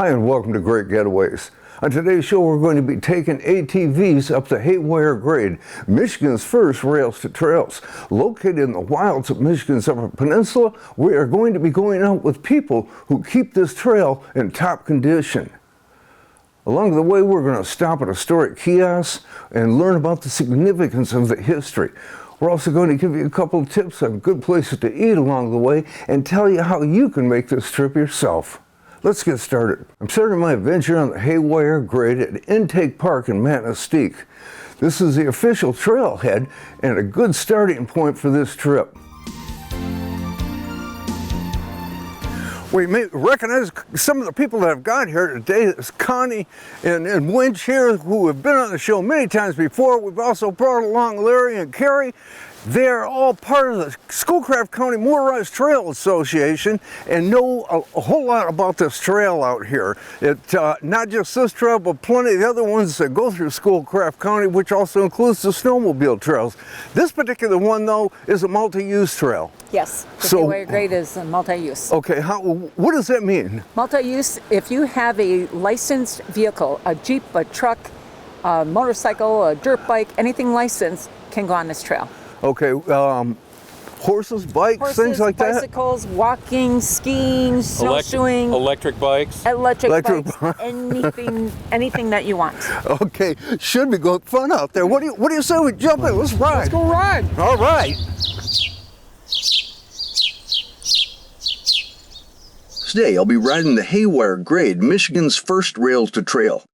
Hi and welcome to Great Getaways. On today's show we're going to be taking ATVs up the Haywire Grade, Michigan's first rails to trails. Located in the wilds of Michigan's Upper Peninsula, we are going to be going out with people who keep this trail in top condition. Along the way we're going to stop at historic kiosks and learn about the significance of the history. We're also going to give you a couple of tips on good places to eat along the way and tell you how you can make this trip yourself. Let's get started. I'm starting my adventure on the Haywire Grade at Intake Park in Manistique. This is the official trailhead and a good starting point for this trip. We may recognize some of the people that have got here today. It's Connie and Winch here, who have been on the show many times before. We've also brought along Larry and Carrie. They're all part of the Schoolcraft County Motorized Trail Association and know a whole lot about this trail out here. Not just this trail, but plenty of the other ones that go through Schoolcraft County, which also includes the snowmobile trails. This particular one, though, is a multi-use trail. Yes, the Haywire Grade is a multi-use. Okay, what does that mean? Multi-use, if you have a licensed vehicle, a Jeep, a truck, a motorcycle, a dirt bike, anything licensed can go on this trail. Okay, horses, bikes, things like that? Bicycles, walking, skiing, snowshoeing. Electric bikes. Electric bikes, anything that you want. Okay, should be good fun out there. What do you say we jump in? Let's ride. Let's go ride. All right. Today I'll be riding the Haywire Grade, Michigan's first rails to trail.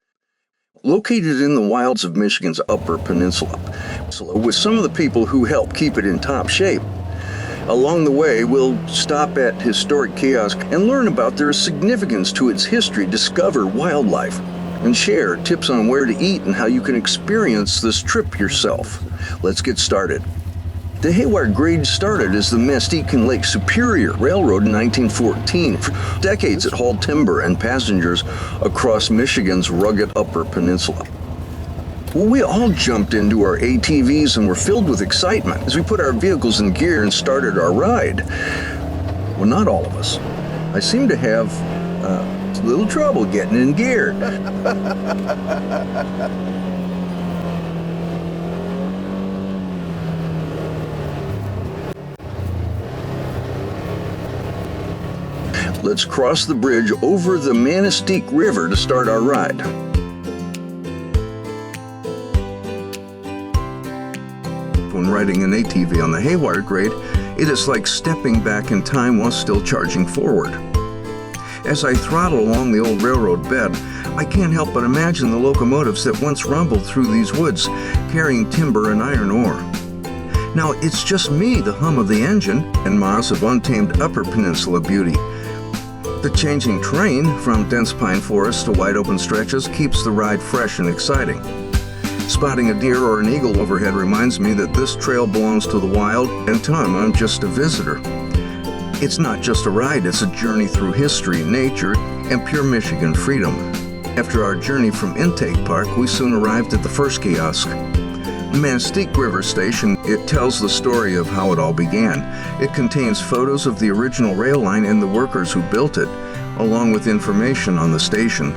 Located in the wilds of Michigan's Upper Peninsula, with some of the people who help keep it in top shape. Along the way, we'll stop at historic kiosks and learn about their significance to its history, discover wildlife, and share tips on where to eat and how you can experience this trip yourself. Let's get started. The Haywire Grade started as the Manistique Lake Superior Railroad in 1914. For decades it hauled timber and passengers across Michigan's rugged Upper Peninsula. Well, we all jumped into our ATVs and were filled with excitement as we put our vehicles in gear and started our ride. Well, not all of us. I seem to have a little trouble getting in gear. Let's cross the bridge over the Manistique River to start our ride. When riding an ATV on the Haywire Grade, it is like stepping back in time while still charging forward. As I throttle along the old railroad bed, I can't help but imagine the locomotives that once rumbled through these woods, carrying timber and iron ore. Now, it's just me, the hum of the engine, and miles of untamed Upper Peninsula beauty. The changing terrain, from dense pine forests to wide open stretches, keeps the ride fresh and exciting. Spotting a deer or an eagle overhead reminds me that this trail belongs to the wild, and I'm just a visitor. It's not just a ride, it's a journey through history, nature, and pure Michigan freedom. After our journey from Intake Park, we soon arrived at the first kiosk. Manistique River Station, it tells the story of how it all began. It contains photos of the original rail line and the workers who built it, along with information on the station.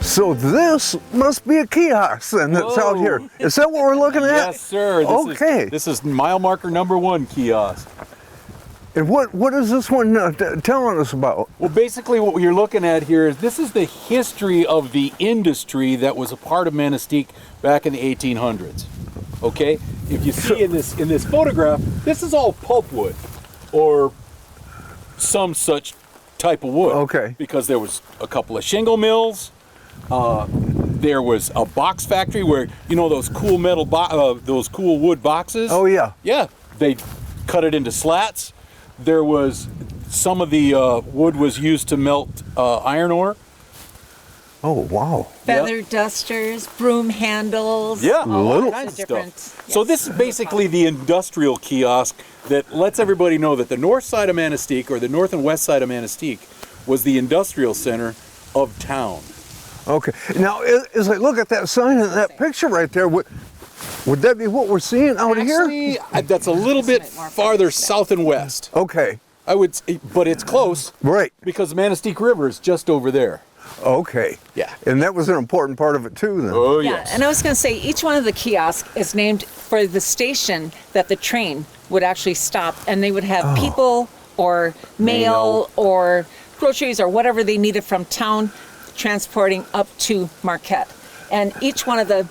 So this must be a kiosk then that's out here. Is that what we're looking at? Yes, sir. This is mile marker number 1 kiosk. And what is this one telling us about? Well, basically what you're looking at here is this is the history of the industry that was a part of Manistique back in the 1800s. Okay? If you see in this photograph, this is all pulpwood or some such type of wood. Okay. Because there was a couple of shingle mills. There was a box factory where, you know, those cool those cool wood boxes. Oh yeah. Yeah. They cut it into slats. There was some of the wood was used to melt iron ore. Oh wow! Feather dusters, broom handles. Yeah, all kinds of stuff. Yes. So this is basically the industrial kiosk that lets everybody know that the north side of Manistique, or the north and west side of Manistique, was the industrial center of town. Okay. Now, as I look at that sign and that picture right there, Would that be what we're seeing out here? Actually, that's a little bit farther south and west. Okay. I would say, but it's close. Right. Because the Manistique River is just over there. Okay. Yeah. And that was an important part of it too then. Oh, Yeah, yes. and I was going to say each one of the kiosks is named for the station that the train would actually stop, and they would have people or mail or groceries or whatever they needed from town transporting up to Marquette. And each one of the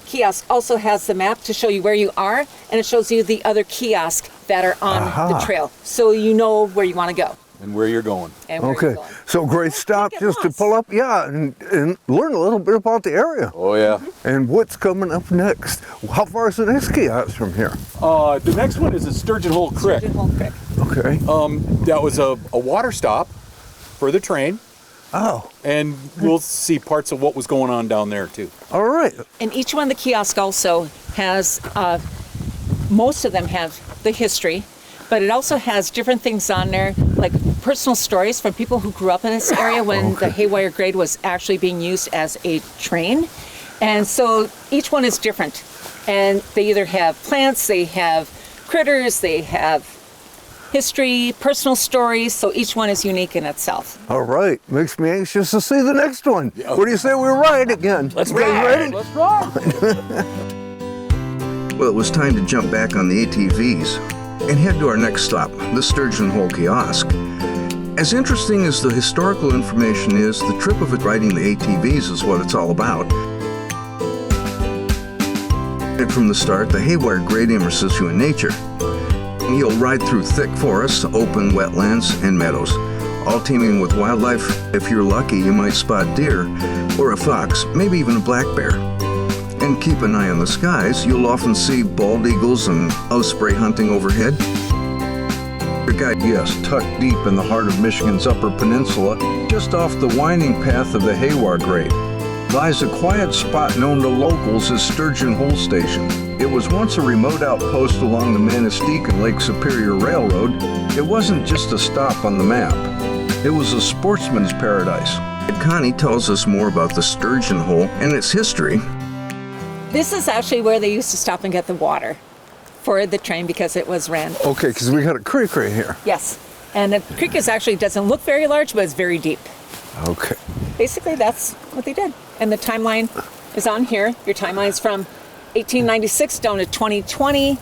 kiosks also has the map to show you where you are, and it shows you the other kiosks that are on the trail, so you know where you want to go. And where you're going. And where Okay. you're going. So great stop get just to lost. pull up, and learn a little bit about the area. Oh, yeah. And what's coming up next? How far is the next kiosk from here? The next one is a Sturgeon Hole Creek. Sturgeon Hole Creek. Okay. That was a water stop for the train, Oh, and we'll see parts of what was going on down there, too. all right. And each one of the kiosks also has, most of them have the history, but it also has different things on there, like personal stories from people who grew up in this area when the Haywire Grade was actually being used as a train. And so each one is different. And they either have plants, they have critters, they have history, personal stories, so each one is unique in itself. All right. Makes me anxious to see the next one. What do you say we ride again? Let's You guys ready? Let's ride. Well, it was time to jump back on the ATVs and head to our next stop, the Sturgeon Hole Kiosk. As interesting as the historical information is, the trip of it riding the ATVs is what it's all about. And from the start, the Haywire Grade immerses you in nature. You'll ride through thick forests, open wetlands, and meadows, all teeming with wildlife. If you're lucky, you might spot deer, or a fox, maybe even a black bear. And keep an eye on the skies. You'll often see bald eagles and osprey hunting overhead. Yes, tucked deep in the heart of Michigan's Upper Peninsula, just off the winding path of the Haywire Grade, lies a quiet spot known to locals as Sturgeon Holes Station. It was once a remote outpost along the Manistique Lake Superior Railroad. It wasn't just a stop on the map. It was a sportsman's paradise. Connie tells us more about the Sturgeon Hole and its history. This is actually where they used to stop and get the water for the train because it was ran. Okay, because we got a creek right here. Yes, and the creek is actually doesn't look very large, but it's very deep. Okay. Basically, that's what they did. And the timeline is on here. Your timeline is from 1896 down to 2020.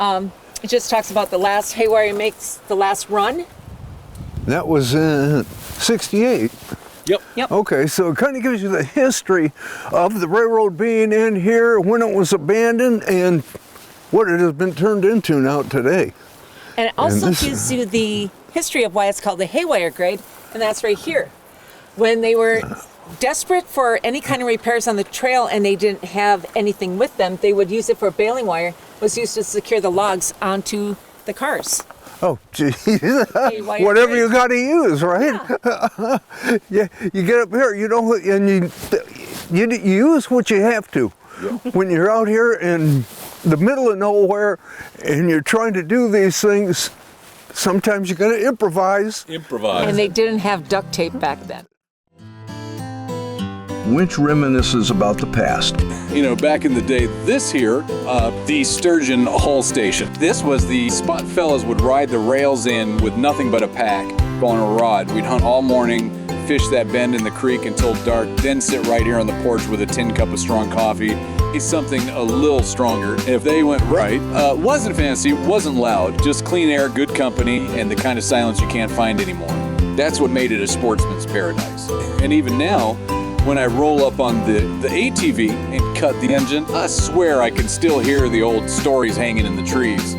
It just talks about the last Haywire makes the last run. That was in 68. Yep. Yep. Okay, so it kind of gives you the history of the railroad being in here, when it was abandoned, and what it has been turned into now today. And it also this- gives you the history of why it's called the Haywire Grade, and that's right here. When they were desperate for any kind of repairs on the trail and they didn't have anything with them, they would use it for baling wire. It was used to secure the logs onto the cars. Oh, geez. Haywire Whatever Grade. you got to use, right? Yeah, you get up here, you know, and you use what you have to. When you're out here in the middle of nowhere and you're trying to do these things, sometimes you're going to improvise. Improvise. And they didn't have duct tape back then. Winch reminisces about the past. You know, back in the day, this here, the Sturgeon Holes Station. This was the spot fellas would ride the rails in with nothing but a pack on a rod. We'd hunt all morning, fish that bend in the creek until dark, then sit right here on the porch with a tin cup of strong coffee. It's something a little stronger. If they went right, wasn't fancy, wasn't loud, just clean air, good company, and the kind of silence you can't find anymore. That's what made it a sportsman's paradise. And even now, when I roll up on the ATV and cut the engine, I swear I can still hear the old stories hanging in the trees.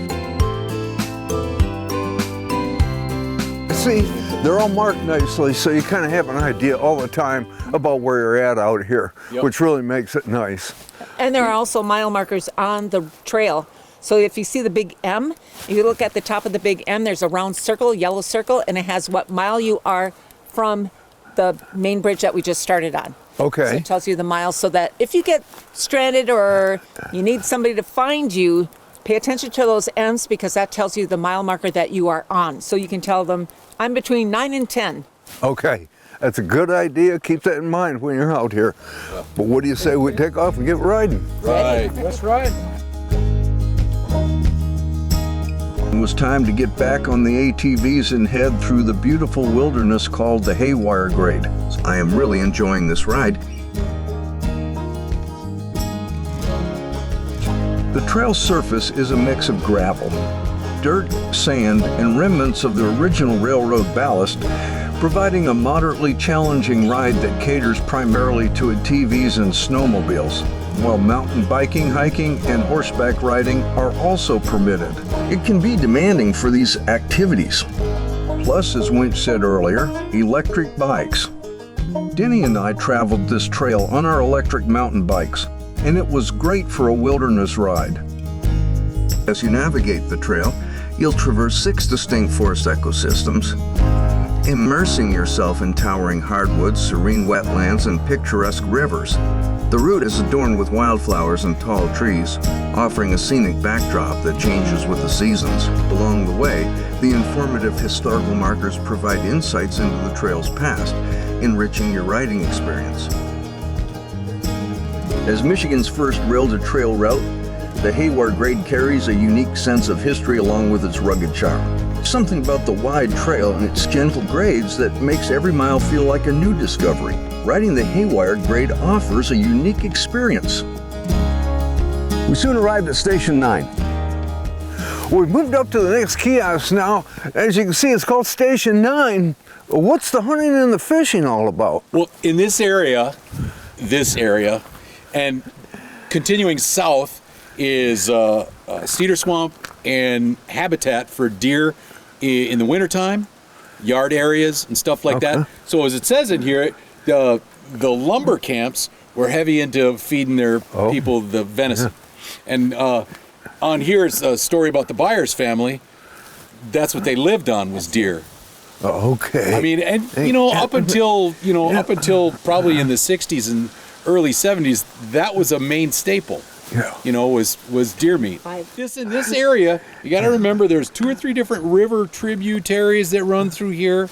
See, they're all marked nicely, so you kind of have an idea all the time about where you're at out here, Yep. which really makes it nice. And there are also mile markers on the trail. So if you see the big M, if you look at the top of the big M, there's a round circle, yellow circle, and it has what mile you are from the main bridge that we just started on. So Okay. it tells you the miles so that if you get stranded or you need somebody to find you, pay attention to those M's because that tells you the mile marker that you are on. So you can tell them, I'm between 9 and 10. Okay. That's a good idea. Keep that in mind when you're out here. But what do you say we take off and get riding? Right. Let's ride. It was time to get back on the ATVs and head through the beautiful wilderness called the Haywire Grade. I am really enjoying this ride. The trail surface is a mix of gravel, dirt, sand, and remnants of the original railroad ballast, providing a moderately challenging ride that caters primarily to ATVs and snowmobiles, while mountain biking, hiking, and horseback riding are also permitted. It can be demanding for these activities. Plus, as Winch said earlier, electric bikes. Denny and I traveled this trail on our electric mountain bikes, and it was great for a wilderness ride. As you navigate the trail, you'll traverse 6 distinct forest ecosystems, immersing yourself in towering hardwoods, serene wetlands, and picturesque rivers. The route is adorned with wildflowers and tall trees, offering a scenic backdrop that changes with the seasons. Along the way, the informative historical markers provide insights into the trail's past, enriching your riding experience. As Michigan's first rail-to-trail route, the Haywire Grade carries a unique sense of history along with its rugged charm. Something about the wide trail and its gentle grades that makes every mile feel like a new discovery. Riding the Haywire Grade offers a unique experience. We soon arrived at Station 9. We've moved up to the next kiosk now. As you can see, it's called Station 9. What's the hunting and the fishing all about? Well, in this area, and continuing south is cedar swamp and habitat for deer in the wintertime, yard areas and stuff like that. So as it says in here, the lumber camps were heavy into feeding their people the venison. And on here is a story about the Byers family. That's what they lived on, was deer. Okay. I mean, and up until probably in the 60s and early 70s, that was a main staple. Yeah. Was deer meat. In this area, you got to remember there's 2 or 3 different river tributaries that run through here.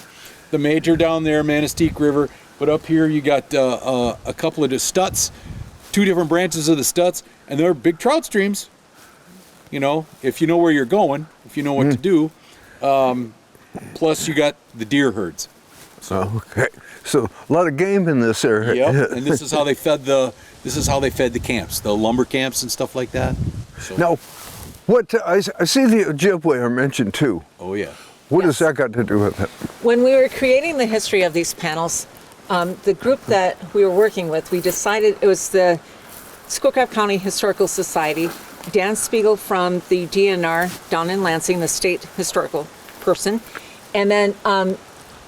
The major down there, Manistique River, but up here you got a couple of the Stutz, 2 different branches of the Stutz, and they're big trout streams. If you know where you're going, if you know what to do. Plus you got the deer herds. Okay. So a lot of game in this area. Yep. And this is how they fed the camps, the lumber camps and stuff like that. So. Now, what I see the Ojibwe are mentioned too. Oh yeah. What has that got to do with it? When we were creating the history of these panels, the group that we were working with, we decided it was the Schoolcraft County Historical Society, Dan Spiegel from the DNR down in Lansing, the state historical person, and then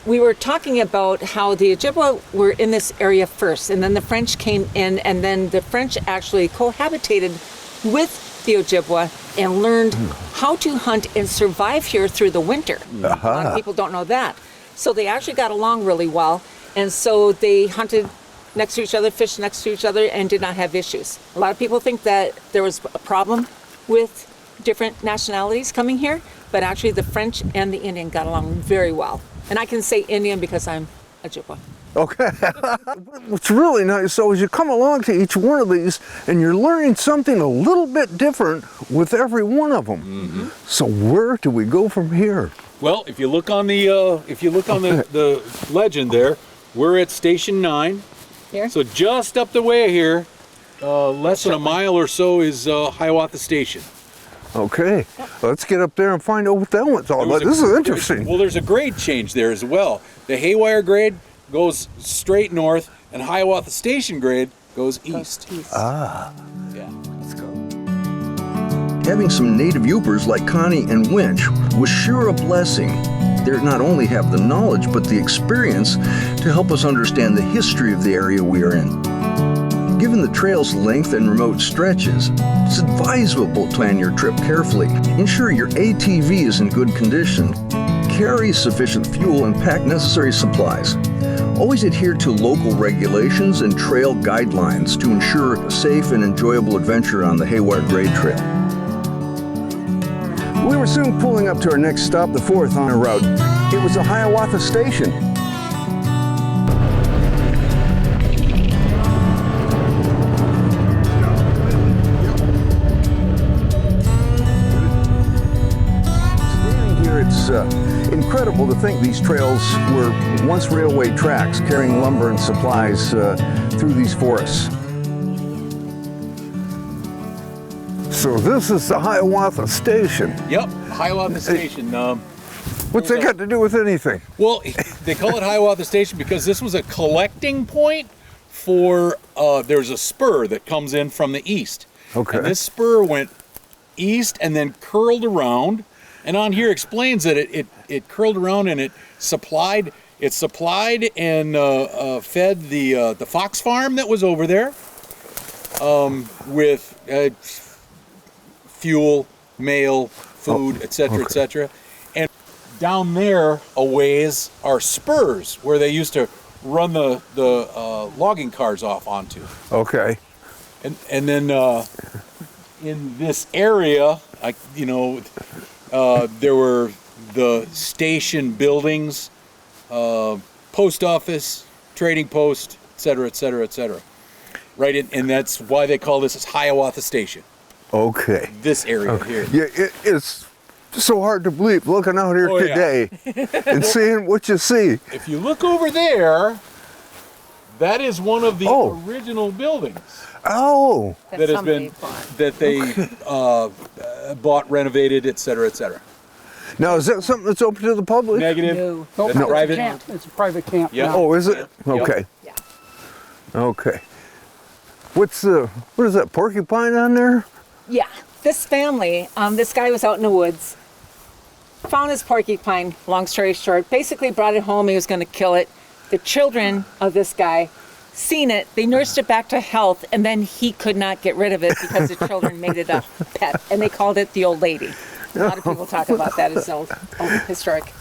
we were talking about how the Ojibwa were in this area first, and then the French came in, and then the French actually cohabitated with the Ojibwa and learned how to hunt and survive here through the winter. A lot of people don't know that. So they actually got along really well, and so they hunted next to each other, fished next to each other, and did not have issues. A lot of people think that there was a problem with different nationalities coming here, but actually the French and the Indian got along very well. And I can say Indian because I'm Ojibwa. Okay. What's really nice, so as you come along to each one of these, and you're learning something a little bit different with every one of them. Mm-hmm. So where do we go from here? Well, if you look on the the legend there, we're at Station 9. Here? So just up the way here, less than a mile or so is Hiawatha Station. Okay, let's get up there and find out what that one's all about. This is interesting. Well, there's a grade change there as well. The Haywire Grade goes straight north, and Hiawatha Station grade goes east. Ah. Yeah. Let's go. Having some native Yoopers like Connie and Winch was sure a blessing. They not only have the knowledge, but the experience to help us understand the history of the area we are in. Given the trail's length and remote stretches, it's advisable to plan your trip carefully. Ensure your ATV is in good condition, carry sufficient fuel, and pack necessary supplies. Always adhere to local regulations and trail guidelines to ensure a safe and enjoyable adventure on the Haywire Grade Trail. We were soon pulling up to our next stop, the 4th on our route. It was the Hiawatha Station. to think these trails were once railway tracks carrying lumber and supplies through these forests. So this is the Hiawatha Station. Yep, Hiawatha Station. What's that got to do with anything? Well, they call it Hiawatha Station because this was a collecting point for, there's a spur that comes in from the east. Okay. And this spur went east and then curled around. And on here explains that it curled around and it supplied and fed the fox farm that was over there with fuel, mail, food, etc., etc. And down there a ways are spurs where they used to run the logging cars off onto. Okay. And then in this area, there were the station buildings, post office, trading post, etc., etc., etc. Right, and that's why they call this as Hiawatha Station. Okay. This area here. Yeah, it's so hard to believe looking out here today and seeing what you see. If you look over there, that is one of the original buildings. Oh. That has been that they bought, renovated, etc., etc. Now, is that something that's open to the public? Negative. No. That's Nope. private. Camp. It's a private camp. Yeah. now. Oh, is it? Yep. Okay. Yeah. Okay. What is that, porcupine on there? Yeah, this family, this guy was out in the woods, found his porcupine, long story short, basically brought it home, he was going to kill it. The children of this guy seen it, they nursed it back to health, and then he could not get rid of it because the children made it a pet, and they called it the old lady. A lot of people talk about that as old historic.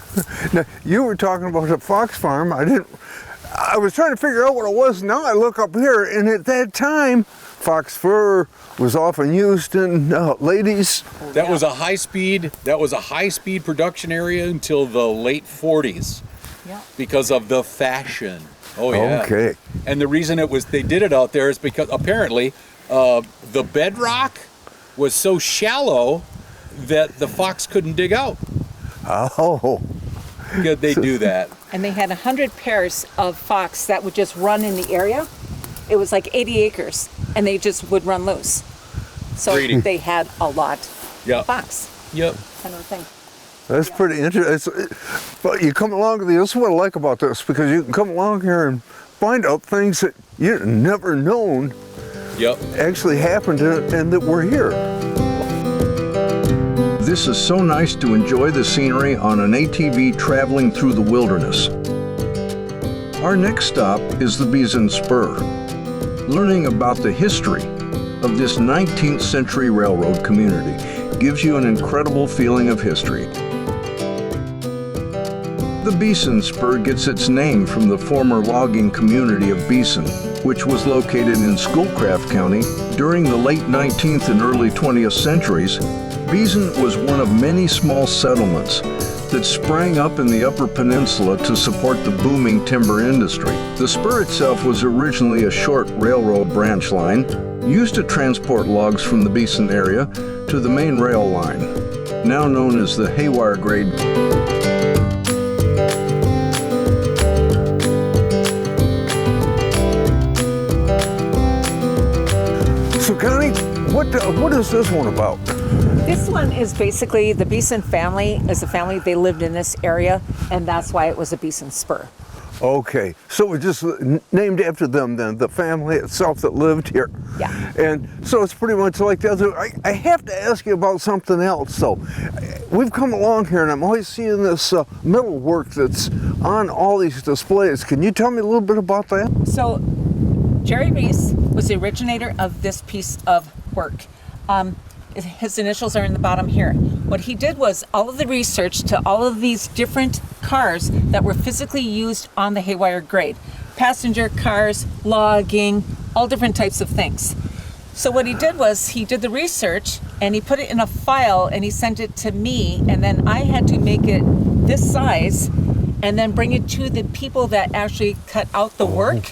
Now, you were talking about a fox farm. I was trying to figure out what it was. Now I look up here, and at that time, fox fur was often used in ladies. That was a high speed production area until the late 40s. Yeah. Because of the fashion. Oh yeah. Okay. And the reason they did it out there is because apparently the bedrock was so shallow that the fox couldn't dig out. Oh. Could they do that? And they had 100 pairs of fox that would just run in the area. It was like 80 acres, and they just would run loose. So Breeding. they had a lot Yep. of fox, Yep. kind of thing. That's pretty interesting. But you come along, this is what I like about this, because you can come along here and find out things that you've never known Yep. actually happened and that were here. This is so nice to enjoy the scenery on an ATV traveling through the wilderness. Our next stop is the Beeson Spur. Learning about the history of this 19th century railroad community gives you an incredible feeling of history. The Beeson Spur gets its name from the former logging community of Beeson, which was located in Schoolcraft County during the late 19th and early 20th centuries. Beeson was one of many small settlements that sprang up in the Upper Peninsula to support the booming timber industry. The spur itself was originally a short railroad branch line used to transport logs from the Beeson area to the main rail line, now known as the Haywire Grade. So Connie, what is this one about? This one is basically the Beeson family is a family. They lived in this area, and that's why it was a Beeson Spur. Okay, so it just named after them then, the family itself that lived here. Yeah. And so it's pretty much like the other. I have to ask you about something else though. We've come along here and I'm always seeing this metal work that's on all these displays. Can you tell me a little bit about that? So Jerry Reese was the originator of this piece of work. His initials are in the bottom here. What he did was all of the research to all of these different cars that were physically used on the Haywire Grade. Passenger cars, logging, all different types of things. So what he did was he did the research and he put it in a file and he sent it to me, and then I had to make it this size and then bring it to the people that actually cut out the work.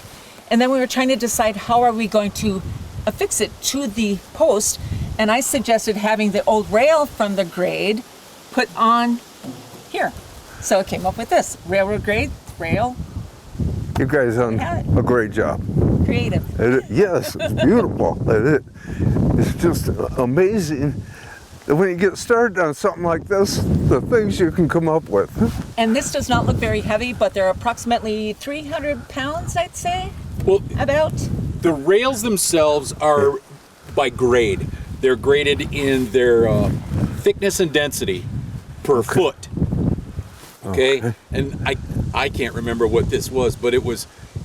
And then we were trying to decide how are we going to affix it to the post. And I suggested having the old rail from the grade put on here. So I came up with this railroad grade rail. You guys done a great job. Creative. Yes, it's beautiful. It's just amazing that when you get started on something like this, the things you can come up with. And this does not look very heavy, but they're approximately 300 pounds, I'd say. Well, About. the rails themselves are by grade. They're graded in their thickness and density per foot. Okay? And I can't remember what this was, but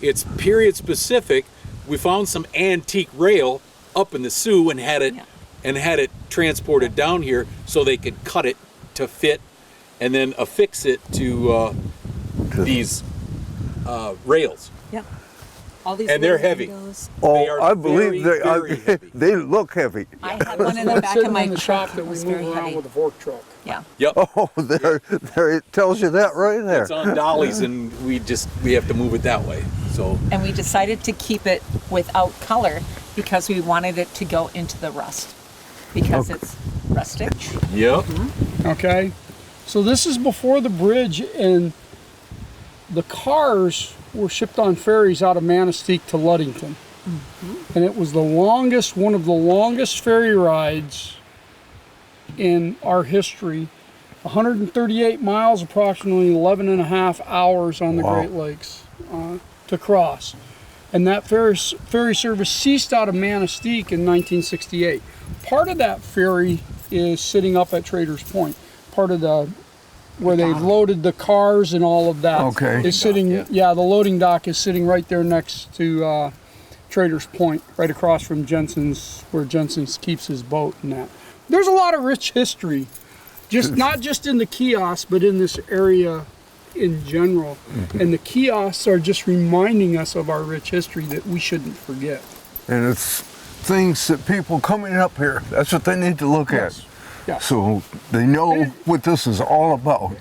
it's period specific. We found some antique rail up in the Sioux and had it transported down here so they could cut it to fit and then affix it to these rails. Yeah. All these And they're little heavy. windows. They are I believe very heavy. they look heavy. I had one in the back of my in the truck shop that we was move very around heavy. with a fork truck. Yeah. Yep. Oh, there it tells you that right there. It's on dollies and we have to move it that way. So And we decided to keep it without color because we wanted it to go into the rust because it's rustic. yep. Okay, so this is before the bridge, and the cars were shipped on ferries out of Manistique to Ludington. And it was one of the longest ferry rides in our history. 138 miles, approximately 11 and a half hours on the Great Lakes to cross. And that ferry service ceased out of Manistique in 1968. Part of that ferry is sitting up at Traders Point. Part of where they've loaded the cars and all of that Okay. is sitting. Yeah, the loading dock is sitting right there next to Traders Point, right across from Jensen's, where Jensen's keeps his boat and that. There's a lot of rich history, not just in the kiosks, but in this area in general. And the kiosks are just reminding us of our rich history that we shouldn't forget. And it's things that people coming up here, that's what they need to look at. Yeah. So they know what this is all about.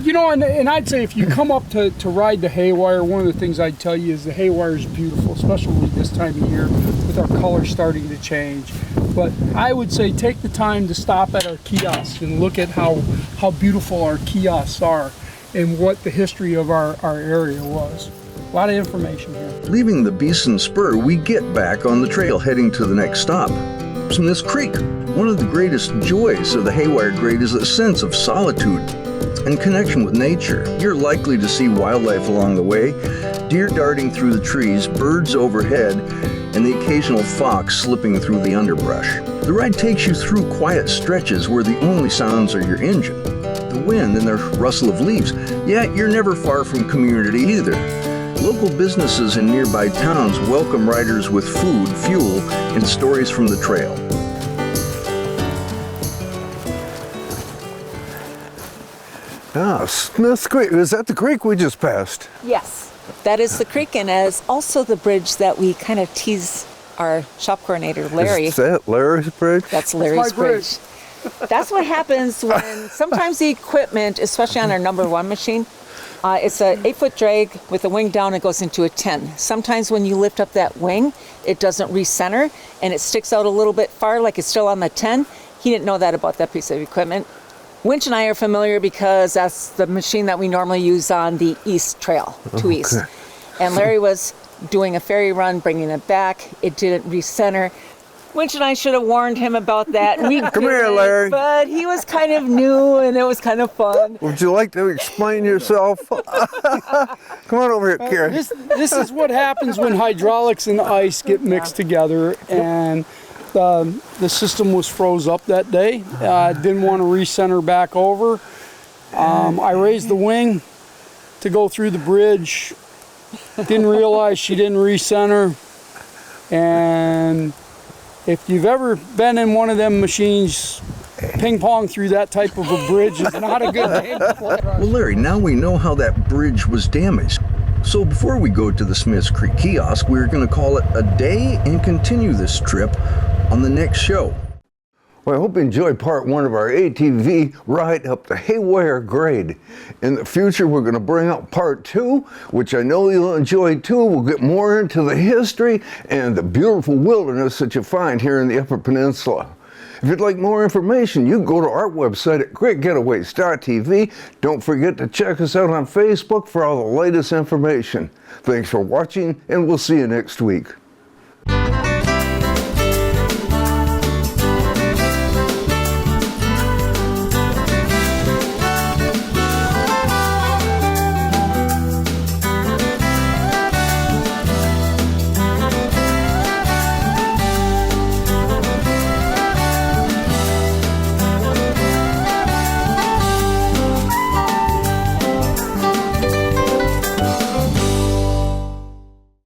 You know, and I'd say if you come up to ride the Haywire, one of the things I'd tell you is the Haywire is beautiful, especially this time of year with our colors starting to change. But I would say take the time to stop at our kiosks and look at how beautiful our kiosks are and what the history of our area was. A lot of information here. Leaving the Beeson Spur, we get back on the trail heading to the next stop, Smith's Creek. One of the greatest joys of the Haywire Grade is a sense of solitude and connection with nature. You're likely to see wildlife along the way, deer darting through the trees, birds overhead, and the occasional fox slipping through the underbrush. The ride takes you through quiet stretches where the only sounds are your engine, the wind, and the rustle of leaves. Yet you're never far from community either. Local businesses in nearby towns welcome riders with food, fuel, and stories from the trail. Ah, Smith's Creek. Is that the creek we just passed? Yes. That is the creek and is also the bridge that we kind of tease our shop coordinator, Larry. Is that Larry's bridge? That's Larry's bridge. That's what happens when sometimes the equipment, especially on our number one machine, it's an 8-foot drag with the wing down, it goes into a 10. Sometimes when you lift up that wing, it doesn't recenter and it sticks out a little bit far like it's still on the 10. He didn't know that about that piece of equipment. Winch and I are familiar because that's the machine that we normally use on the East Trail, to East. And Larry was doing a ferry run, bringing it back. It didn't recenter. Winch and I should have warned him about that. We Come here, Larry. But he was kind of new and it was kind of fun. Would you like to explain yourself? Come on over here, Karen. This is what happens when hydraulics and ice get mixed together, and the system was froze up that day. Didn't want to recenter back over. I raised the wing to go through the bridge. Didn't realize she didn't recenter. And if you've ever been in one of them machines, ping pong through that type of a bridge is not a good thing. Well, Larry, now we know how that bridge was damaged. So before we go to the Smith's Creek kiosk, we're going to call it a day and continue this trip on the next show. Well, I hope you enjoyed part one of our ATV ride up the Haywire Grade. In the future, we're going to bring out part two, which I know you'll enjoy too. We'll get more into the history and the beautiful wilderness that you find here in the Upper Peninsula. If you'd like more information, you can go to our website at greatgetaways.tv. Don't forget to check us out on Facebook for all the latest information. Thanks for watching, and we'll see you next week.